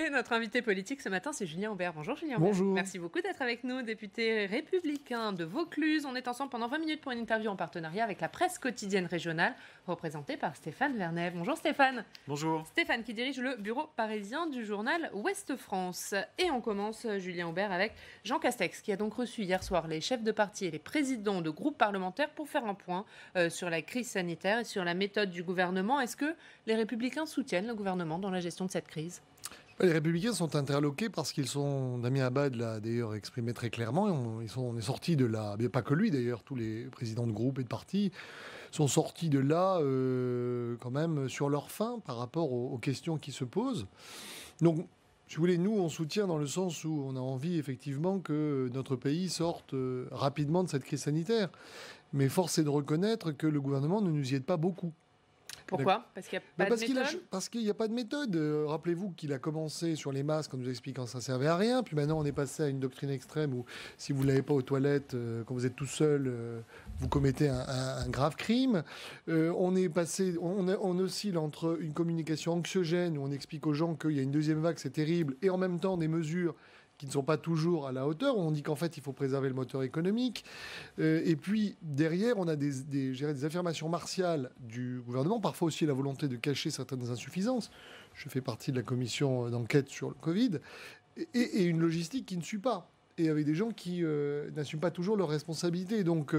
Et notre invité politique ce matin, c'est Julien Aubert. Bonjour Julien Aubert. Bonjour. Merci beaucoup d'être avec nous, député républicain de Vaucluse. On est ensemble pendant 20 minutes pour une interview en partenariat avec la presse quotidienne régionale, représentée par Stéphane Vernet. Bonjour Stéphane. Bonjour. Stéphane qui dirige le bureau parisien du journal Ouest France. Et on commence, Julien Aubert, avec Jean Castex, qui a donc reçu hier soir les chefs de parti et les présidents de groupes parlementaires pour faire un point sur la crise sanitaire et sur la méthode du gouvernement. Est-ce que les Républicains soutiennent le gouvernement dans la gestion de cette crise ? Les Républicains sont interloqués parce qu'ils sont, Damien Abad l'a d'ailleurs exprimé très clairement, on est sortis de là, mais pas que lui d'ailleurs, tous les présidents de groupes et de partis sont sortis de là quand même sur leur faim par rapport aux questions qui se posent. Donc, si vous voulez, nous on soutient dans le sens où on a envie effectivement que notre pays sorte rapidement de cette crise sanitaire. Mais force est de reconnaître que le gouvernement ne nous y aide pas beaucoup. Pourquoi ? Parce qu'il n'y a pas de méthode ? Parce qu'il n'y a pas de méthode. Rappelez-vous qu'il a commencé sur les masques en nous expliquant que ça ne servait à rien. Puis maintenant, on est passé à une doctrine extrême où si vous ne l'avez pas aux toilettes, quand vous êtes tout seul, vous commettez un grave crime. On oscille entre une communication anxiogène où on explique aux gens qu'il y a une deuxième vague, c'est terrible, et en même temps des mesures qui ne sont pas toujours à la hauteur. On dit qu'en fait, il faut préserver le moteur économique. Et puis, derrière, on a des affirmations martiales du gouvernement, parfois aussi la volonté de cacher certaines insuffisances. Je fais partie de la commission d'enquête sur le Covid. Et une logistique qui ne suit pas. Et avec des gens qui n'assument pas toujours leurs responsabilités. Donc,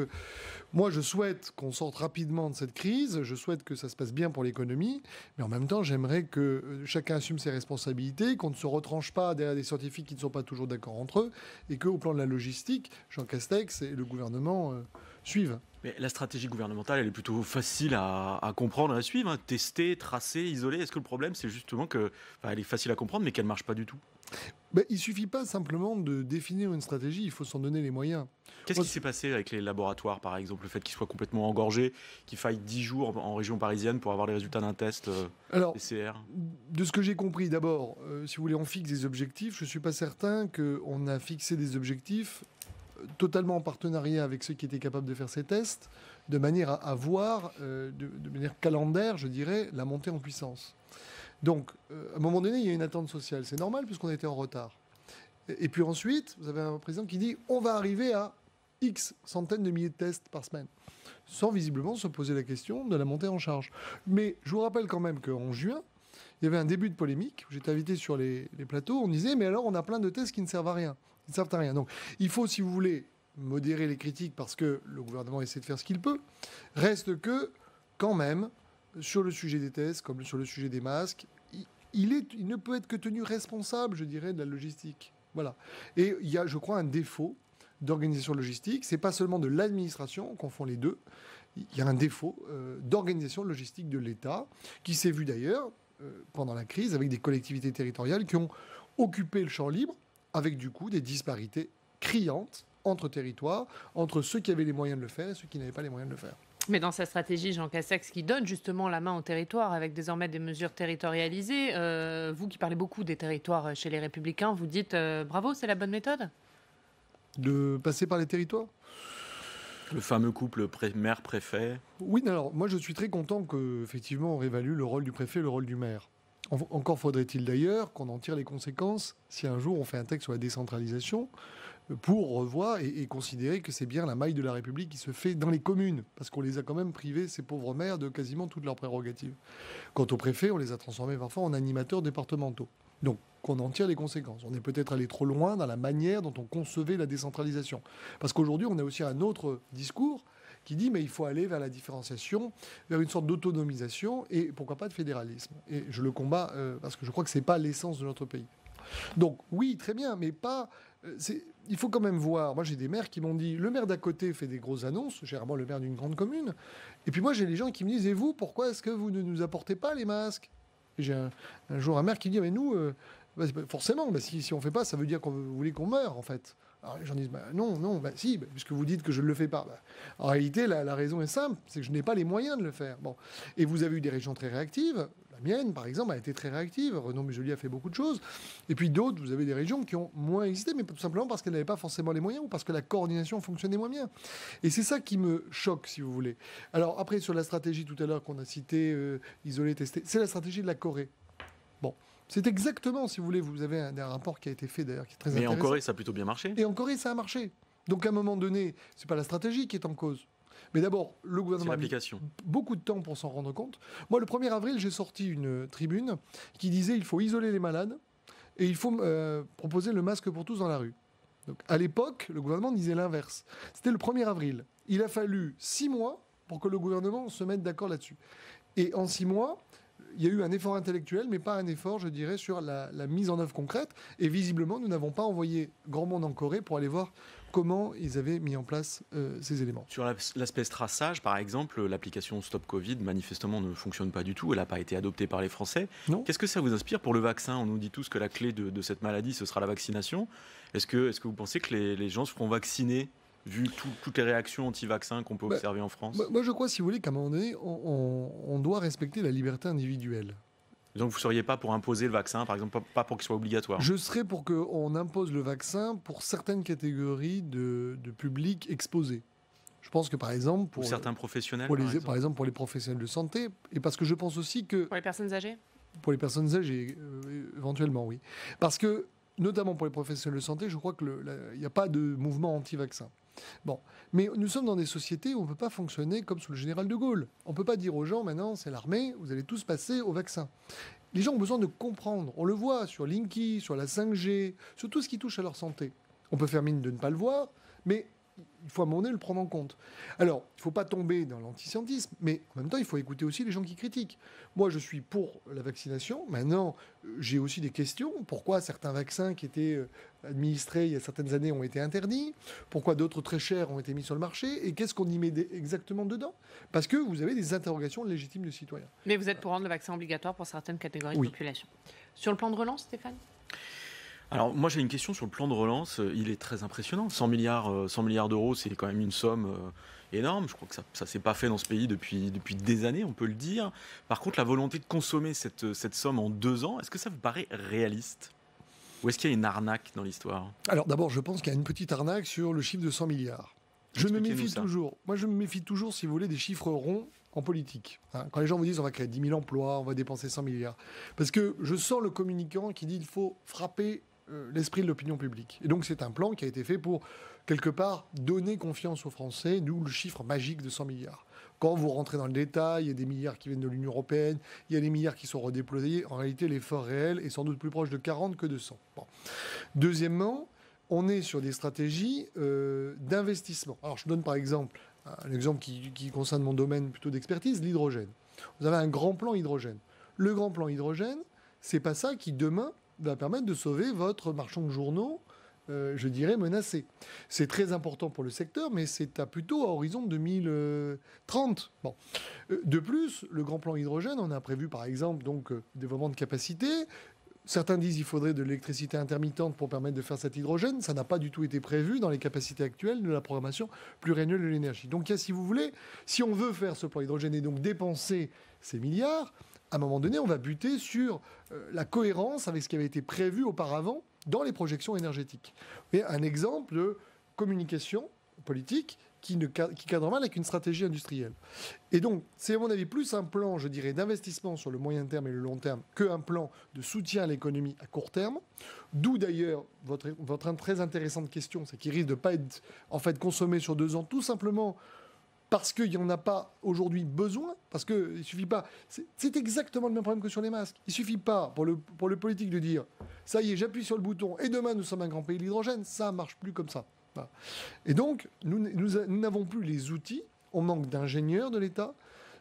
moi, je souhaite qu'on sorte rapidement de cette crise. Je souhaite que ça se passe bien pour l'économie. Mais en même temps, j'aimerais que chacun assume ses responsabilités, qu'on ne se retranche pas derrière des scientifiques qui ne sont pas toujours d'accord entre eux, et qu'au plan de la logistique, Jean Castex et le gouvernement suivent. Mais la stratégie gouvernementale, elle est plutôt facile à comprendre, à suivre. Hein. Tester, tracer, isoler. Est-ce que le problème, c'est justement qu'elle est facile à comprendre, mais qu'elle ne marche pas du tout ? Il ne suffit pas simplement de définir une stratégie, il faut s'en donner les moyens. Qu'est-ce qui s'est passé avec les laboratoires, par exemple ? Le fait qu'ils soient complètement engorgés, qu'il faille 10 jours en région parisienne pour avoir les résultats d'un test PCR ? De ce que j'ai compris, d'abord, si vous voulez, on fixe des objectifs. Je ne suis pas certain qu'on a fixé des objectifs totalement en partenariat avec ceux qui étaient capables de faire ces tests, de manière à voir, de manière calendaire, je dirais, la montée en puissance. Donc, à un moment donné, il y a une attente sociale. C'est normal puisqu'on était en retard. Et puis ensuite, vous avez un président qui dit on va arriver à X centaines de milliers de tests par semaine, sans visiblement se poser la question de la montée en charge. Mais je vous rappelle quand même qu'en juin, il y avait un début de polémique. J'étais invité sur les plateaux. On disait mais alors on a plein de tests qui ne servent à rien. Ils ne servent à rien. Donc, il faut, si vous voulez, modérer les critiques parce que le gouvernement essaie de faire ce qu'il peut. Reste que, quand même, sur le sujet des tests, comme sur le sujet des masques, il ne peut être que tenu responsable, je dirais, de la logistique. Voilà. Et il y a, je crois, un défaut d'organisation logistique. C'est pas seulement de l'administration, on confond les deux. Il y a un défaut d'organisation logistique de l'État, qui s'est vu d'ailleurs pendant la crise avec des collectivités territoriales qui ont occupé le champ libre, avec du coup des disparités criantes entre territoires, entre ceux qui avaient les moyens de le faire et ceux qui n'avaient pas les moyens de le faire. Mais dans sa stratégie, Jean Castex, qui donne justement la main au territoire avec désormais des mesures territorialisées, vous qui parlez beaucoup des territoires chez les Républicains, vous dites bravo, c'est la bonne méthode ? De passer par les territoires ? Le fameux couple maire-préfet. Oui, alors moi je suis très content qu'effectivement on réévalue le rôle du préfet et le rôle du maire. Encore faudrait-il d'ailleurs qu'on en tire les conséquences si un jour on fait un texte sur la décentralisation pour revoir et considérer que c'est bien la maille de la République qui se fait dans les communes, parce qu'on les a quand même privés, ces pauvres maires, de quasiment toutes leurs prérogatives. Quant aux préfets, on les a transformés parfois en animateurs départementaux. Donc, qu'on en tire les conséquences. On est peut-être allé trop loin dans la manière dont on concevait la décentralisation. Parce qu'aujourd'hui, on a aussi un autre discours qui dit mais il faut aller vers la différenciation, vers une sorte d'autonomisation et pourquoi pas de fédéralisme. Et je le combats parce que je crois que c'est pas l'essence de notre pays. Donc oui, très bien, mais pas... il faut quand même voir. Moi, j'ai des maires qui m'ont dit le maire d'à côté fait des grosses annonces, généralement le maire d'une grande commune. Et puis moi, j'ai des gens qui me disent et vous, pourquoi est-ce que vous ne nous apportez pas les masques ? Et j'ai un jour un maire qui dit mais nous, forcément, si on ne fait pas, ça veut dire que vous voulez qu'on meure en fait. Alors les gens disent non, si, puisque vous dites que je ne le fais pas. En réalité, la raison est simple, c'est que je n'ai pas les moyens de le faire. Bon. Et vous avez eu des régions très réactives. La mienne, par exemple, a été très réactive. Renaud Muselier a fait beaucoup de choses. Et puis d'autres, vous avez des régions qui ont moins existé, mais tout simplement parce qu'elles n'avaient pas forcément les moyens ou parce que la coordination fonctionnait moins bien. Et c'est ça qui me choque, si vous voulez. Alors après, sur la stratégie tout à l'heure qu'on a citée, isoler, tester, c'est la stratégie de la Corée. Bon, C'est exactement, si vous voulez, vous avez un rapport qui a été fait d'ailleurs qui est très Mais intéressant. en Corée, ça a plutôt bien marché. Et en Corée, ça a marché. Donc à un moment donné, c'est pas la stratégie qui est en cause. Mais d'abord, le C'est gouvernement a mis l'application. beaucoup de temps pour s'en rendre compte. Moi, le 1er avril, j'ai sorti une tribune qui disait il faut isoler les malades et il faut proposer le masque pour tous dans la rue. Donc, à l'époque, le gouvernement disait l'inverse. C'était le 1er avril. Il a fallu 6 mois pour que le gouvernement se mette d'accord là-dessus. Et en 6 mois, il y a eu un effort intellectuel, mais pas un effort, je dirais, sur la mise en œuvre concrète. Et visiblement, nous n'avons pas envoyé grand monde en Corée pour aller voir comment ils avaient mis en place ces éléments. Sur l'aspect traçage, par exemple, l'application Stop Covid, manifestement, ne fonctionne pas du tout. Elle n'a pas été adoptée par les Français. Non. Qu'est-ce que ça vous inspire pour le vaccin? On nous dit tous que la clé de cette maladie, ce sera la vaccination. Est-ce que vous pensez que les gens se feront vacciner, vu toutes les réactions anti-vaccins qu'on peut observer en France? Moi, je crois, si vous voulez, qu'à un moment donné, on doit respecter la liberté individuelle. Donc vous ne seriez pas pour imposer le vaccin, par exemple, pas pour qu'il soit obligatoire? Je serais pour qu'on impose le vaccin pour certaines catégories de publics exposés. Je pense que, par exemple, Pour certains professionnels, par exemple, pour les professionnels de santé, et parce que je pense aussi que... Pour les personnes âgées? Pour les personnes âgées, éventuellement, oui. Parce que, notamment pour les professionnels de santé, je crois qu'il n'y a pas de mouvement anti-vaccin. Bon, mais nous sommes dans des sociétés où on ne peut pas fonctionner comme sous le général de Gaulle. On ne peut pas dire aux gens, maintenant, c'est l'armée, vous allez tous passer au vaccin. Les gens ont besoin de comprendre. On le voit sur Linky, sur la 5G, sur tout ce qui touche à leur santé. On peut faire mine de ne pas le voir, mais il faut à un moment donné le prendre en compte. Alors, il ne faut pas tomber dans l'antiscientisme, mais en même temps, il faut écouter aussi les gens qui critiquent. Moi, je suis pour la vaccination. Maintenant, j'ai aussi des questions. Pourquoi certains vaccins qui étaient administrés il y a certaines années ont été interdits? Pourquoi d'autres très chers ont été mis sur le marché? Et qu'est-ce qu'on y met exactement dedans? Parce que vous avez des interrogations légitimes de citoyens. Mais vous êtes pour rendre le vaccin obligatoire pour certaines catégories Oui. de population. Sur le plan de relance, Stéphane? Alors moi j'ai une question sur le plan de relance, il est très impressionnant, 100 milliards d'euros, c'est quand même une somme énorme, je crois que ça ne s'est pas fait dans ce pays depuis des années, on peut le dire. Par contre la volonté de consommer cette somme en 2 ans, est-ce que ça vous paraît réaliste? Ou est-ce qu'il y a une arnaque dans l'histoire? Alors d'abord, je pense qu'il y a une petite arnaque sur le chiffre de 100 milliards. Je me méfie toujours. Moi, je me méfie toujours, si vous voulez, des chiffres ronds en politique. Quand les gens vous disent on va créer 10 000 emplois, on va dépenser 100 milliards. Parce que je sens le communicant qui dit il faut frapper l'esprit de l'opinion publique. Et donc c'est un plan qui a été fait pour, quelque part, donner confiance aux Français, d'où le chiffre magique de 100 milliards. Quand vous rentrez dans le détail, il y a des milliards qui viennent de l'Union européenne, il y a des milliards qui sont redéployés. En réalité, l'effort réel est sans doute plus proche de 40 que de 100. Bon. Deuxièmement, on est sur des stratégies d'investissement. Alors je donne par exemple un exemple qui concerne mon domaine plutôt d'expertise, l'hydrogène. Vous avez un grand plan hydrogène. Le grand plan hydrogène, c'est pas ça qui demain va permettre de sauver votre marchand de journaux, je dirais, menacé. C'est très important pour le secteur, mais c'est plutôt à horizon 2030. Bon. De plus, le grand plan hydrogène, on a prévu par exemple donc développement de capacité. Certains disent qu'il faudrait de l'électricité intermittente pour permettre de faire cet hydrogène. Ça n'a pas du tout été prévu dans les capacités actuelles de la programmation pluriannuelle de l'énergie. Donc, si vous voulez, si on veut faire ce plan hydrogène et donc dépenser ces milliards, à un moment donné, on va buter sur la cohérence avec ce qui avait été prévu auparavant dans les projections énergétiques. Et un exemple de communication politique qui cadre mal avec une stratégie industrielle. Et donc, c'est à mon avis plus un plan, je dirais, d'investissement sur le moyen terme et le long terme qu'un plan de soutien à l'économie à court terme. D'où d'ailleurs votre très intéressante question, c'est qu'il risque de ne pas être en fait consommé sur 2 ans, tout simplement parce qu'il n'y en a pas aujourd'hui besoin, parce qu'il ne suffit pas... C'est exactement le même problème que sur les masques. Il ne suffit pas pour le politique de dire « ça y est, j'appuie sur le bouton et demain nous sommes un grand pays de l'hydrogène », ça ne marche plus comme ça. Voilà. Et donc, nous n'avons plus les outils, on manque d'ingénieurs de l'État.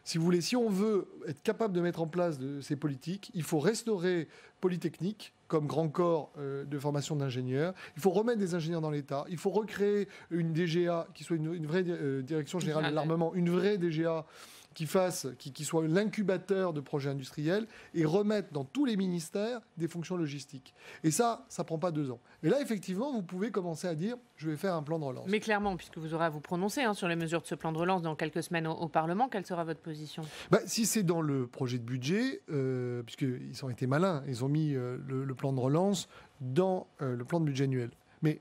Si vous voulez, si on veut être capable de mettre en place ces politiques, il faut restaurer Polytechnique comme grand corps de formation d'ingénieurs. Il faut remettre des ingénieurs dans l'État. Il faut recréer une DGA qui soit une vraie direction générale de l'armement, une vraie DGA qui soit l'incubateur de projets industriels et remettre dans tous les ministères des fonctions logistiques. Et ça prend pas 2 ans. Et là, effectivement, vous pouvez commencer à dire, je vais faire un plan de relance. Mais clairement, puisque vous aurez à vous prononcer sur les mesures de ce plan de relance dans quelques semaines au Parlement, quelle sera votre position? Si c'est dans le projet de budget, puisqu'ils ont été malins, ils ont mis le plan de relance dans le plan de budget annuel. Mais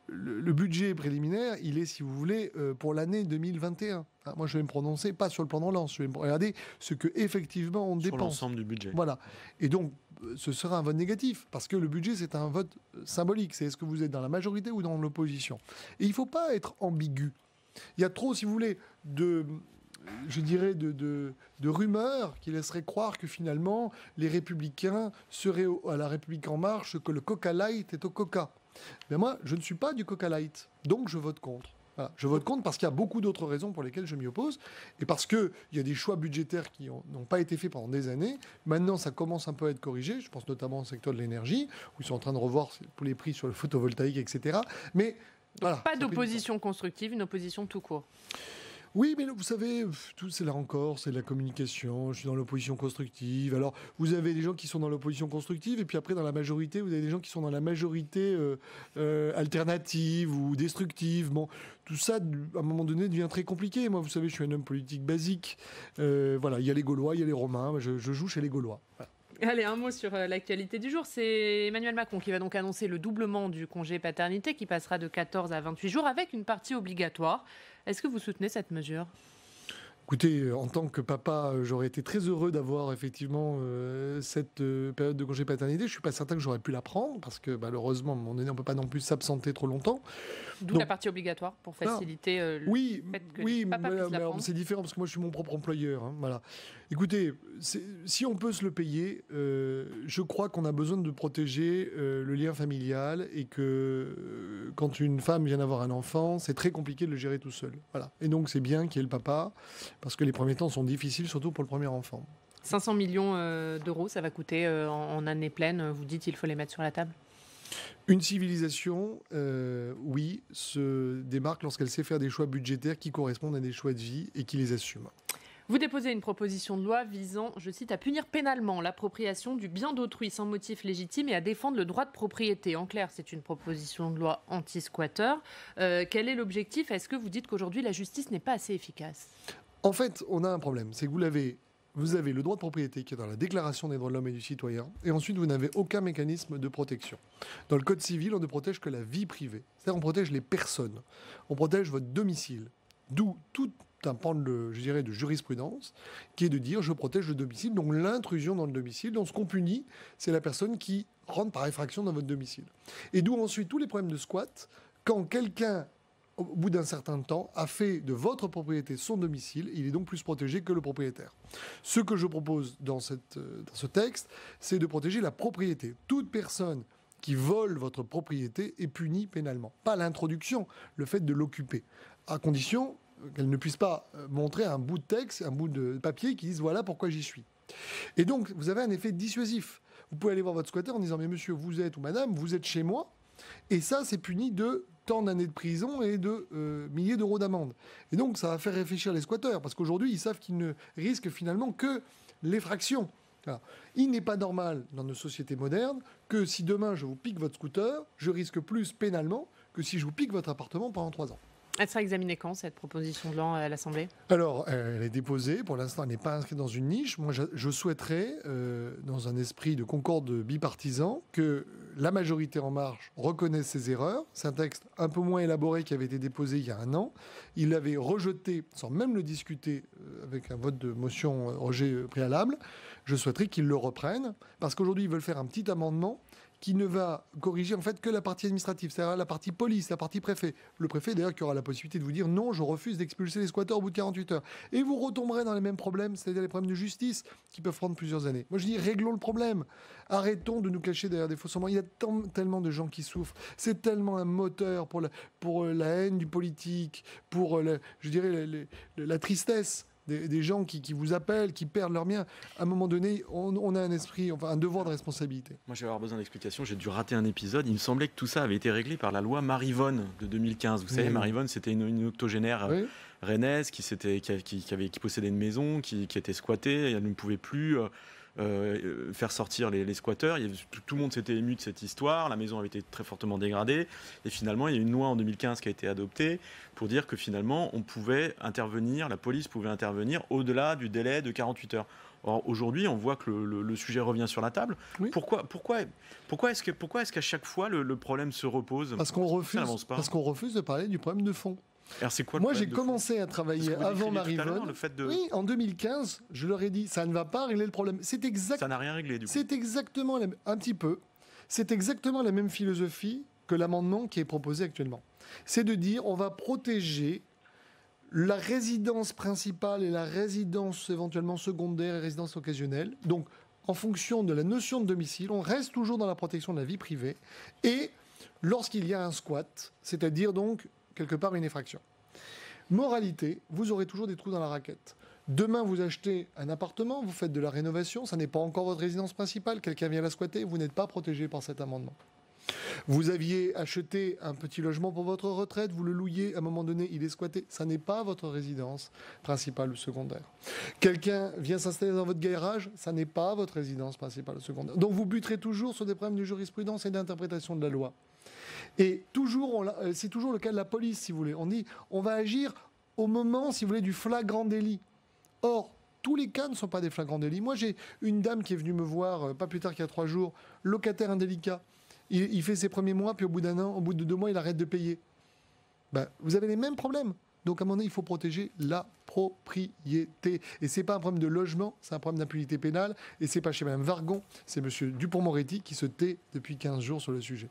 le budget préliminaire, il est, si vous voulez, pour l'année 2021. Moi, je vais me prononcer pas sur le plan de relance. Je vais me regarder ce que effectivement on dépense. Sur l'ensemble du budget. Voilà. Et donc, ce sera un vote négatif, parce que le budget, c'est un vote symbolique. C'est est-ce que vous êtes dans la majorité ou dans l'opposition. Et il ne faut pas être ambigu. Il y a trop, si vous voulez, de rumeurs qui laisseraient croire que finalement, les Républicains seraient à la République En Marche, que le Coca Light est au Coca. Mais moi, je ne suis pas du Coca Light, donc je vote contre. Voilà. Je vote contre parce qu'il y a beaucoup d'autres raisons pour lesquelles je m'y oppose et parce qu'il y a des choix budgétaires qui n'ont pas été faits pendant des années. Maintenant, ça commence un peu à être corrigé. Je pense notamment au secteur de l'énergie, où ils sont en train de revoir pour les prix sur le photovoltaïque, etc. Mais voilà, pas d'opposition constructive, une opposition tout court. Oui, mais vous savez, tout c'est là encore, c'est de la communication. Je suis dans l'opposition constructive. Alors, vous avez des gens qui sont dans l'opposition constructive, et puis après, dans la majorité, vous avez des gens qui sont dans la majorité alternative ou destructive. Bon, tout ça, à un moment donné, devient très compliqué. Moi, vous savez, je suis un homme politique basique. Voilà, il y a les Gaulois, il y a les Romains. Je joue chez les Gaulois. Voilà. Allez, un mot sur l'actualité du jour. C'est Emmanuel Macron qui va donc annoncer le doublement du congé paternité qui passera de 14 à 28 jours avec une partie obligatoire. Est-ce que vous soutenez cette mesure ? Écoutez, en tant que papa, j'aurais été très heureux d'avoir effectivement cette période de congé paternité. Je ne suis pas certain que j'aurais pu la prendre parce que malheureusement, à un moment donné, on ne peut pas non plus s'absenter trop longtemps. D'où la partie obligatoire pour faciliter le fait que les papas puissent la prendre. C'est différent parce que moi, je suis mon propre employeur. Hein, voilà. Écoutez, si on peut se le payer, je crois qu'on a besoin de protéger le lien familial et que quand une femme vient d'avoir un enfant, c'est très compliqué de le gérer tout seul. Voilà. Et donc, c'est bien qu'il y ait le papa parce que les premiers temps sont difficiles, surtout pour le premier enfant. 500 millions d'euros, ça va coûter en année pleine. Vous dites qu'il faut les mettre sur la table ? Une civilisation, oui, se démarque lorsqu'elle sait faire des choix budgétaires qui correspondent à des choix de vie et qui les assume. Vous déposez une proposition de loi visant, je cite, à punir pénalement l'appropriation du bien d'autrui sans motif légitime et à défendre le droit de propriété. En clair, c'est une proposition de loi anti-squatteur. Quel est l'objectif ? Est-ce que vous dites qu'aujourd'hui, la justice n'est pas assez efficace ? En fait, on a un problème. C'est que vous avez le droit de propriété qui est dans la Déclaration des droits de l'homme et du citoyen, et ensuite vous n'avez aucun mécanisme de protection. Dans le Code civil, on ne protège que la vie privée. C'est-à-dire on protège les personnes. On protège votre domicile. D'où tout un pan de jurisprudence qui est de dire je protège le domicile, donc l'intrusion dans le domicile. Donc ce qu'on punit, c'est la personne qui rentre par effraction dans votre domicile. Et d'où ensuite tous les problèmes de squat, quand quelqu'un au bout d'un certain temps, a fait de votre propriété son domicile, il est donc plus protégé que le propriétaire. Ce que je propose dans ce texte, c'est de protéger la propriété. Toute personne qui vole votre propriété est punie pénalement. Pas l'introduction, le fait de l'occuper, à condition qu'elle ne puisse pas montrer un bout de texte, un bout de papier qui dise voilà pourquoi j'y suis. Et donc, vous avez un effet dissuasif. Vous pouvez aller voir votre squatter en disant mais monsieur, vous êtes, ou madame, vous êtes chez moi, et ça, c'est puni de tant d'années de prison et de milliers d'euros d'amende. Et donc, ça va faire réfléchir les squatteurs, parce qu'aujourd'hui, ils savent qu'ils ne risquent finalement que l'effraction. Alors, il n'est pas normal dans nos sociétés modernes que si demain je vous pique votre scooter, je risque plus pénalement que si je vous pique votre appartement pendant 3 ans. Elle sera examinée quand, cette proposition de loi à l'Assemblée ? Alors, elle est déposée. Pour l'instant, elle n'est pas inscrite dans une niche. Moi, je souhaiterais, dans un esprit de concorde bipartisan, que la majorité En Marche reconnaisse ses erreurs. C'est un texte un peu moins élaboré qui avait été déposé il y a 1 an. Il l'avait rejeté, sans même le discuter, avec un vote de motion rejet préalable. Je souhaiterais qu'ils le reprennent, parce qu'aujourd'hui, ils veulent faire un petit amendement qui ne va corriger en fait que la partie administrative, c'est-à-dire la partie police, la partie préfet. Le préfet d'ailleurs qui aura la possibilité de vous dire non, je refuse d'expulser les squatteurs au bout de 48 heures. Et vous retomberez dans les mêmes problèmes, c'est-à-dire les problèmes de justice qui peuvent prendre plusieurs années. Moi je dis réglons le problème. Arrêtons de nous cacher derrière des faux semblants. Il y a tellement de gens qui souffrent. C'est tellement un moteur pour la haine du politique, pour la tristesse. Des gens qui vous appellent, qui perdent leur bien. À un moment donné, on a un esprit, enfin un devoir de responsabilité. Moi, je vais avoir besoin d'explications. J'ai dû rater un épisode. Il me semblait que tout ça avait été réglé par la loi Marivonne de 2015. Vous savez, Marivonne, c'était une octogénaire rennaise qui possédait une maison, qui était squattée. Elle ne pouvait plus faire sortir les squatteurs. Tout le monde s'était ému de cette histoire. La maison avait été très fortement dégradée. Et finalement, il y a une loi en 2015 qui a été adoptée pour dire que finalement, on pouvait intervenir, la police pouvait intervenir au-delà du délai de 48 heures. Or, aujourd'hui, on voit que le sujet revient sur la table. Oui. Pourquoi est-ce qu'à chaque fois, le problème se repose ? Parce qu'on refuse de parler du problème de fond. Alors c'est quoi le Moi, problème j'ai de fond ? commencé à travailler avant Maryvonne. Le fait de... Oui, en 2015, je leur ai dit, ça ne va pas régler le problème. Ça n'a rien réglé, du coup. C'est exactement, un petit peu, c'est exactement la même philosophie que l'amendement qui est proposé actuellement. C'est de dire, on va protéger la résidence principale et la résidence éventuellement secondaire et résidence occasionnelle. Donc, en fonction de la notion de domicile, on reste toujours dans la protection de la vie privée. Et lorsqu'il y a un squat, c'est-à-dire donc quelque part une effraction. Moralité, vous aurez toujours des trous dans la raquette. Demain, vous achetez un appartement, vous faites de la rénovation, ça n'est pas encore votre résidence principale, quelqu'un vient la squatter, vous n'êtes pas protégé par cet amendement. Vous aviez acheté un petit logement pour votre retraite, vous le louiez, à un moment donné, il est squatté. Ça n'est pas votre résidence principale ou secondaire. Quelqu'un vient s'installer dans votre garage, ça n'est pas votre résidence principale ou secondaire. Donc vous buterez toujours sur des problèmes de jurisprudence et d'interprétation de la loi. Et toujours, c'est toujours le cas de la police, si vous voulez. On dit, on va agir au moment, si vous voulez, du flagrant délit. Or, tous les cas ne sont pas des flagrants délits. Moi, j'ai une dame qui est venue me voir, pas plus tard qu'il y a 3 jours, locataire indélicat. Il fait ses premiers mois, puis au bout d'un an, au bout de 2 mois, il arrête de payer. Ben, vous avez les mêmes problèmes. Donc, à un moment donné, il faut protéger la propriété. Et ce n'est pas un problème de logement, c'est un problème d'impunité pénale. Et ce n'est pas chez Mme Vargon, c'est M. Dupond-Moretti qui se tait depuis 15 jours sur le sujet.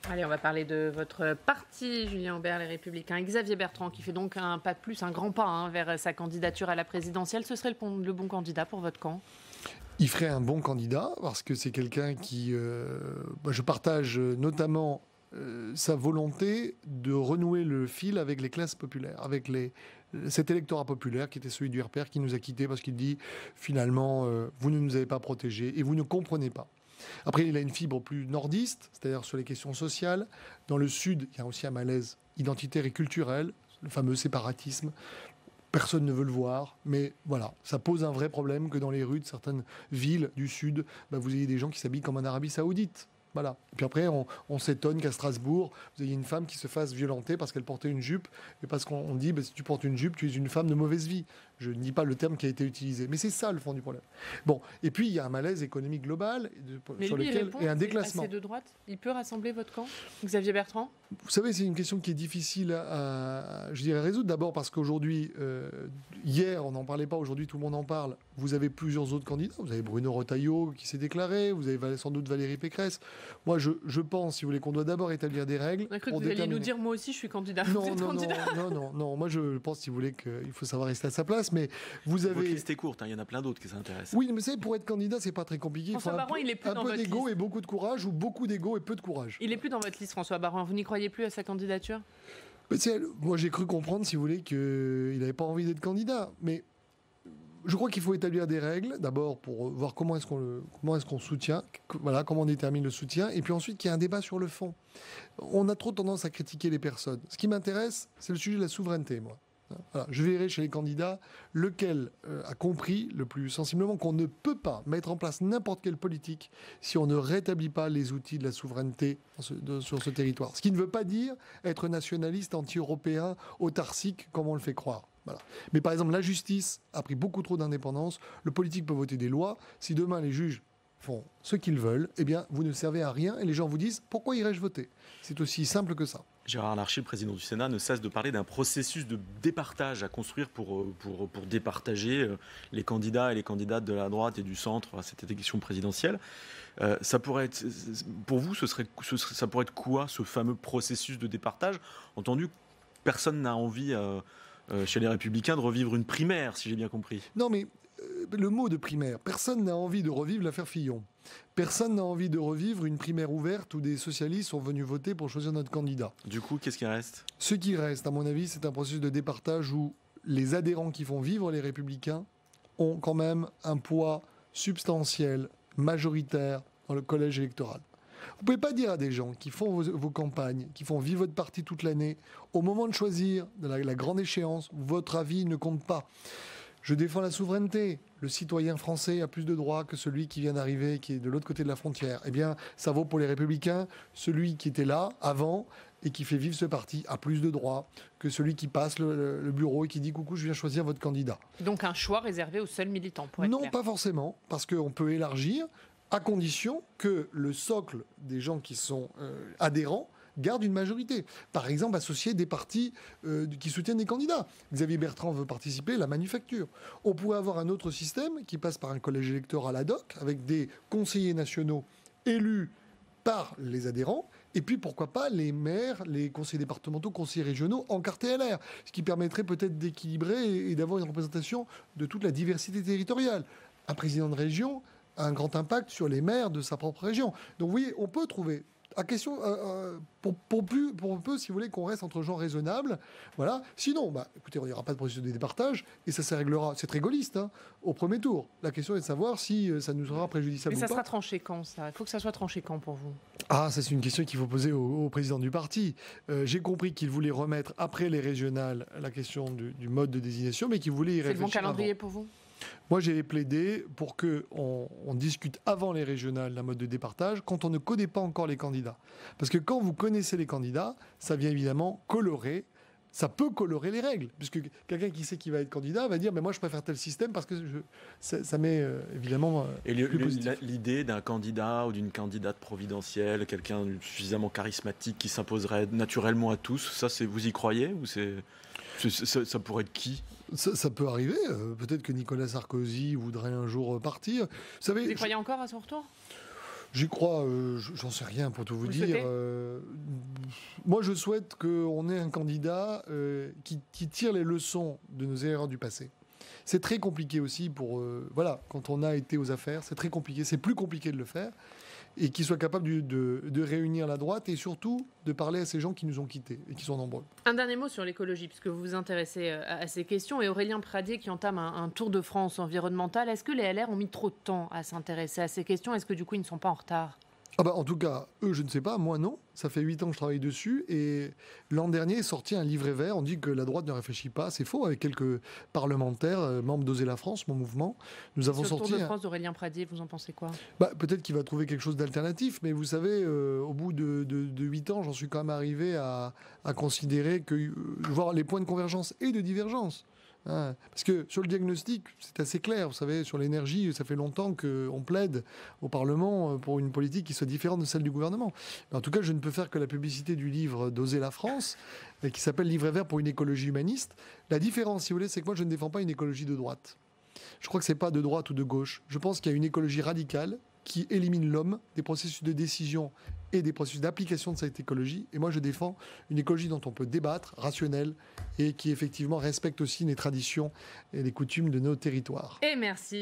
Allez, on va parler de votre parti, Julien Aubert, Les Républicains. Xavier Bertrand, qui fait donc un pas de plus, un grand pas vers sa candidature à la présidentielle. Ce serait le bon candidat pour votre camp ? Il ferait un bon candidat parce que c'est quelqu'un qui... je partage notamment sa volonté de renouer le fil avec les classes populaires, avec cet électorat populaire qui était celui du RPR qui nous a quittés parce qu'il dit finalement vous ne nous avez pas protégés et vous ne comprenez pas. Après, il a une fibre plus nordiste, c'est-à-dire sur les questions sociales. Dans le sud, il y a aussi un malaise identitaire et culturel, le fameux séparatisme. Personne ne veut le voir, mais voilà, ça pose un vrai problème que dans les rues de certaines villes du Sud, vous ayez des gens qui s'habillent comme en Arabie Saoudite. Voilà. Et puis après, on s'étonne qu'à Strasbourg, vous ayez une femme qui se fasse violenter parce qu'elle portait une jupe, et parce qu'on dit, si tu portes une jupe, tu es une femme de mauvaise vie. Je ne dis pas le terme qui a été utilisé, mais c'est ça le fond du problème. Bon, et puis il y a un malaise économique global sur lequel et un déclassement. Assez de droite, il peut rassembler votre camp, Xavier Bertrand ? Vous savez, c'est une question qui est difficile à résoudre. D'abord parce qu'aujourd'hui, hier, on n'en parlait pas, aujourd'hui tout le monde en parle. Vous avez plusieurs autres candidats. Vous avez Bruno Retailleau qui s'est déclaré, vous avez sans doute Valérie Pécresse. Moi, je pense, si vous voulez, qu'on doit d'abord établir des règles. On a cru que vous alliez nous dire, moi aussi, je suis candidat. Non. Moi, je pense, si vous voulez, qu'il faut savoir rester à sa place. Mais vous avez... Votre liste est courte, il y en a plein d'autres qui s'intéressent. Oui, mais pour être candidat, c'est pas très compliqué. François Baroin, il est plus dans votre liste. Un peu d'égo et beaucoup de courage, ou beaucoup d'égo et peu de courage. Il est plus dans votre liste, François Baroin. Vous n'y croyez plus à sa candidature ? Moi, j'ai cru comprendre, si vous voulez, qu'il n'avait pas envie d'être candidat. Mais je crois qu'il faut établir des règles, d'abord pour voir comment est-ce qu'on soutient, voilà, comment on détermine le soutien, et puis ensuite qu'il y ait un débat sur le fond. On a trop tendance à critiquer les personnes. Ce qui m'intéresse, c'est le sujet de la souveraineté, moi. Voilà, je verrai chez les candidats lequel a compris le plus sensiblement qu'on ne peut pas mettre en place n'importe quelle politique si on ne rétablit pas les outils de la souveraineté sur ce territoire. Ce qui ne veut pas dire être nationaliste, anti-européen, autarcique, comme on le fait croire. Voilà. Mais par exemple, la justice a pris beaucoup trop d'indépendance. Le politique peut voter des lois. Si demain les juges font ce qu'ils veulent, eh bien, vous ne servez à rien et les gens vous disent « Pourquoi irais-je voter ?» C'est aussi simple que ça. Gérard Larcher, le président du Sénat, ne cesse de parler d'un processus de départage à construire pour départager les candidats et les candidates de la droite et du centre à cette élection présidentielle. Ça pourrait être, pour vous, ça pourrait être quoi, ce fameux processus de départage ? Entendu, personne n'a envie, chez les Républicains, de revivre une primaire, si j'ai bien compris. Non, mais le mot de primaire, personne n'a envie de revivre l'affaire Fillon. Personne n'a envie de revivre une primaire ouverte où des socialistes sont venus voter pour choisir notre candidat. Du coup, qu'est-ce qui reste ? Ce qui reste, à mon avis, c'est un processus de départage où les adhérents qui font vivre les Républicains ont quand même un poids substantiel, majoritaire dans le collège électoral. Vous ne pouvez pas dire à des gens qui font vos campagnes, qui font vivre votre parti toute l'année, au moment de choisir de la grande échéance, votre avis ne compte pas. Je défends la souveraineté. Le citoyen français a plus de droits que celui qui vient d'arriver, qui est de l'autre côté de la frontière. Eh bien, ça vaut pour les Républicains. Celui qui était là avant et qui fait vivre ce parti a plus de droits que celui qui passe le bureau et qui dit « Coucou, je viens choisir votre candidat ». Donc un choix réservé aux seuls militants, pour être Non, clair. pas forcément, parce qu'on peut élargir à condition que le socle des gens qui sont adhérents garde une majorité. Par exemple, associer des partis qui soutiennent des candidats. Xavier Bertrand veut participer, la manufacture. On pourrait avoir un autre système qui passe par un collège électoral ad hoc, avec des conseillers nationaux élus par les adhérents, et puis pourquoi pas les maires, les conseillers départementaux, conseillers régionaux encartés LR, ce qui permettrait peut-être d'équilibrer et d'avoir une représentation de toute la diversité territoriale. Un président de région a un grand impact sur les maires de sa propre région. Donc vous voyez, on peut trouver... À question, pour peu, si vous voulez, qu'on reste entre gens raisonnables. Voilà. Sinon, écoutez, il n'y aura pas de processus de départage et ça réglera. C'est très gaulliste, au premier tour. La question est de savoir si ça nous sera préjudiciable ou pas. Mais ça sera tranché quand, ça? Il faut que ça soit tranché quand pour vous? Ah, ça c'est une question qu'il faut poser au président du parti. J'ai compris qu'il voulait remettre après les régionales la question du mode de désignation, mais qu'il voulait y réfléchir. C'est le bon calendrier pour vous? Moi, j'ai plaidé pour qu'on discute avant les régionales d'un mode de départage quand on ne connaît pas encore les candidats. Parce que quand vous connaissez les candidats, ça vient évidemment colorer. Ça peut colorer les règles, puisque quelqu'un qui sait qu'il va être candidat va dire mais moi je préfère tel système parce que ça met évidemment plus positif. L'idée d'un candidat ou d'une candidate providentielle, quelqu'un de suffisamment charismatique qui s'imposerait naturellement à tous, ça vous y croyez ou ça pourrait être qui? Ça peut arriver. Peut-être que Nicolas Sarkozy voudrait un jour partir. Vous y croyez encore à son retour? J'y crois, j'en sais rien pour tout vous dire. Moi, je souhaite qu'on ait un candidat qui tire les leçons de nos erreurs du passé. C'est très compliqué aussi quand on a été aux affaires, c'est très compliqué, c'est plus compliqué de le faire. Et qui soit capable de réunir la droite et surtout de parler à ces gens qui nous ont quittés et qui sont nombreux. Un dernier mot sur l'écologie, puisque vous vous intéressez à ces questions, et Aurélien Pradier qui entame un tour de France environnemental. Est-ce que les LR ont mis trop de temps à s'intéresser à ces questions? Est-ce que du coup ils ne sont pas en retard? En tout cas, eux, je ne sais pas, moi non. Ça fait 8 ans que je travaille dessus et l'an dernier est sorti un livret vert. On dit que la droite ne réfléchit pas. C'est faux, avec quelques parlementaires, membres d'Oser la France, mon mouvement. Nous avons sorti... Sur le Tour de France d'Aurélien Pradier, vous en pensez quoi? Peut-être qu'il va trouver quelque chose d'alternatif, mais vous savez, au bout de 8 ans, j'en suis quand même arrivé à considérer voir les points de convergence et de divergence. Parce que sur le diagnostic, c'est assez clair. Vous savez, sur l'énergie, ça fait longtemps qu'on plaide au Parlement pour une politique qui soit différente de celle du gouvernement. Mais en tout cas, je ne peux faire que la publicité du livre d'Oser la France, qui s'appelle Livret vert pour une écologie humaniste. La différence, si vous voulez, c'est que moi, je ne défends pas une écologie de droite. Je crois que c'est pas de droite ou de gauche. Je pense qu'il y a une écologie radicale qui élimine l'homme des processus de décision et des processus d'application de cette écologie. Et moi, je défends une écologie dont on peut débattre, rationnelle, et qui effectivement respecte aussi les traditions et les coutumes de nos territoires. Et merci.